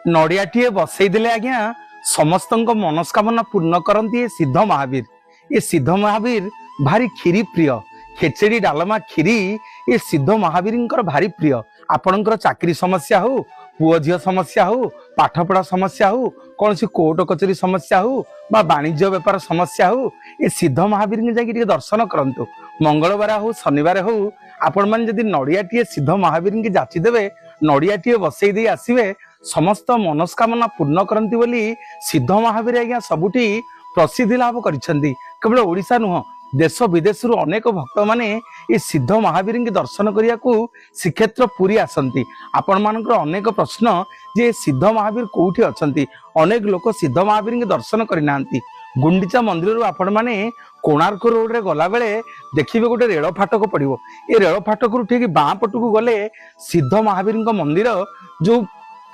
नड़ियाटीए बसईदे आज्ञा समस्त मनस्कामना पूर्ण करती ये सिद्ध महावीर। ये सिद्ध महावीर भारी खीरी प्रिय। खेचेड़ी डालमा खीरी ये सिद्ध महावीर भारी प्रिय। आपणकर चाकरी समस्या हो, पुओ झील समस्या हो, पाठपढ़ा समस्या हो, कौन सी कोर्ट कचेरी समस्या हो बा वाणिज्य बेपार समस्या हो, ये सिद्ध महावीर जाकि दर्शन करंतु। मंगलवार हो शनिवार हो आपण मैंने जदि नड़ियाटीए सिद्ध महावीर की जाचिदेवे, नड़ियाटीए बसई दे आसवे, समस्त मनस्कामना पूर्ण करती बोली सिद्ध महावीर आज्ञा सबुठी प्रसिद्धि लाभ करिसेंती। केवल ओडिशा नुह देश विदेश अनेक भक्त माने ये सिद्ध महावीर की दर्शन करने को श्रीक्षेत्र पुरी आसंती। आपण मानकर अनेक प्रश्न जे सिद्ध महावीर कोठी अछंती, अनेक लोक सिद्ध महावीर की दर्शन करना। गुंडीचा मंदिर आपण माने कोणार्क रोड रे गला बेले देखिबे गोटे रेल फाटक पड़िबो। ये रेल फाटक रु ठीक बाँ पटकू गले सिद्ध महावीर मंदिर जो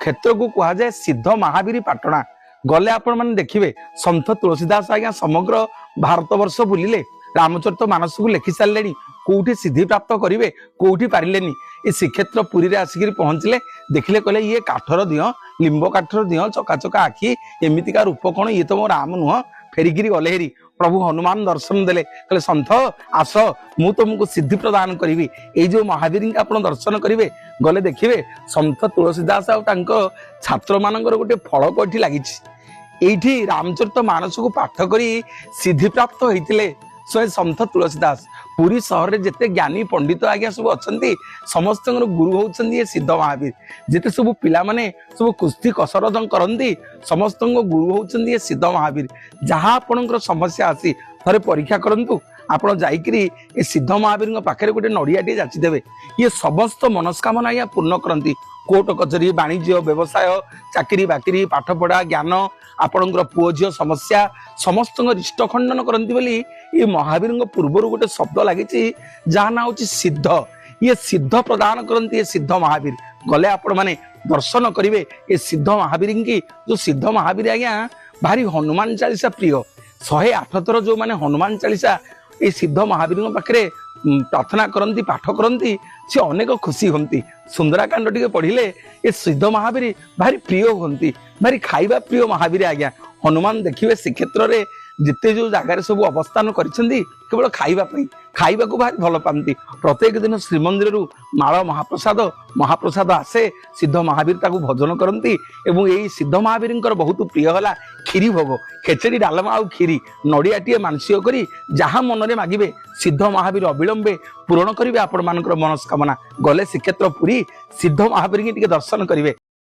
क्षेत्र को कहा जाए सिद्ध महावीर पाटणा गले आपण माने देखिबे संत तुलसीदास आज्ञा समग्र भारत वर्ष बुलिले, रामचरित मानस को लिखि सारे, कोठी सिद्धि प्राप्त करेंगे कोठी पारिलेनी। ये श्रीक्षेत्र पुरी रे आसिक पहुंचले, देखिले कहले ये काठर दिह, लिंब काठर दिह, चकाचका आखि, एमितिका रूप कौन, ये तो मो राम नुह, फेरिकी गले हेरी। प्रभु हनुमान दर्शन देले, कहले संत आस मु तुमको सिद्धि प्रदान करी। ये जो महावीर के आप दर्शन करेंगे गले देखिए संत तुलसीदास और छात्र मानकर गोटे फलक ये लगी। ये रामचरित मानस को पाठ करी सिद्धि प्राप्त होते स्वयं संत तुलसीदास। पुरी सहर में जिते ज्ञानी पंडित आज्ञा सब अच्छा समस्त गुरु होती ये सिद्ध महावीर। जिते सब पिला माने सब कुस्ती कसरत करती समस्त गुरु होती ये सिद्ध महावीर। जहाँ आपणकर समस्या आसी थे परीक्षा करूँ, आपड़ जाइकरी ये सिद्ध महावीर पाखे गोटे नड़ियाटे जाचिदेवे, ये समस्त मनस्कामना या पूर्ण करती। कोर्ट कचेरी, वाणिज्य व्यवसाय, चाकरी बाकरी, पाठपढ़ा, ज्ञान, आपणकर पुओ झील समस्या समस्त इष्ट खंडन करती बोली ये महावीर पूर्वर गोटे शब्द लगी जहाँ ना हूँ सिद्ध। ये सिद्ध प्रदान करती ये सिद्ध महावीर। गले आपण माने दर्शन करेंगे ये सिद्ध महावीर की। जो सिद्ध महावीर आज्ञा भारी हनुमान चालीसा प्रिय। 108 थर जो माने हनुमान चालीसा ये सिद्ध महावीर पाखे प्रार्थना करती पाठ करती से अनेक खुशी होती। सुंदराकांड टी पढ़िले ये सिद्ध महावीर भारी प्रिय होती, भारी खाइबा प्रिय महावीर आज्ञा। हनुमान देखिए श्रीक्षेत्र में जिते जो जगार सब अवस्थान करिसेंती केवल खाइबा को भारी भल पाती। प्रत्येक दिन श्रीमंदिर माଳ महाप्रसाद आसे, सिद्ध महावीर ताकू भजन करती। एवं यही सिद्ध महावीर बहुत प्रिय है खीरी भोग, खेचेड़ी डालमा आउ खीरी। नड़ियाटीए मानसिक करी जहाँ मन में मागिबे सिद्ध महावीर अविलंबे पूरण करेंगे आपण मानकर मनस्कामना। गले श्रीक्षेत्र पुरी सिद्ध महावीर की दर्शन करेंगे।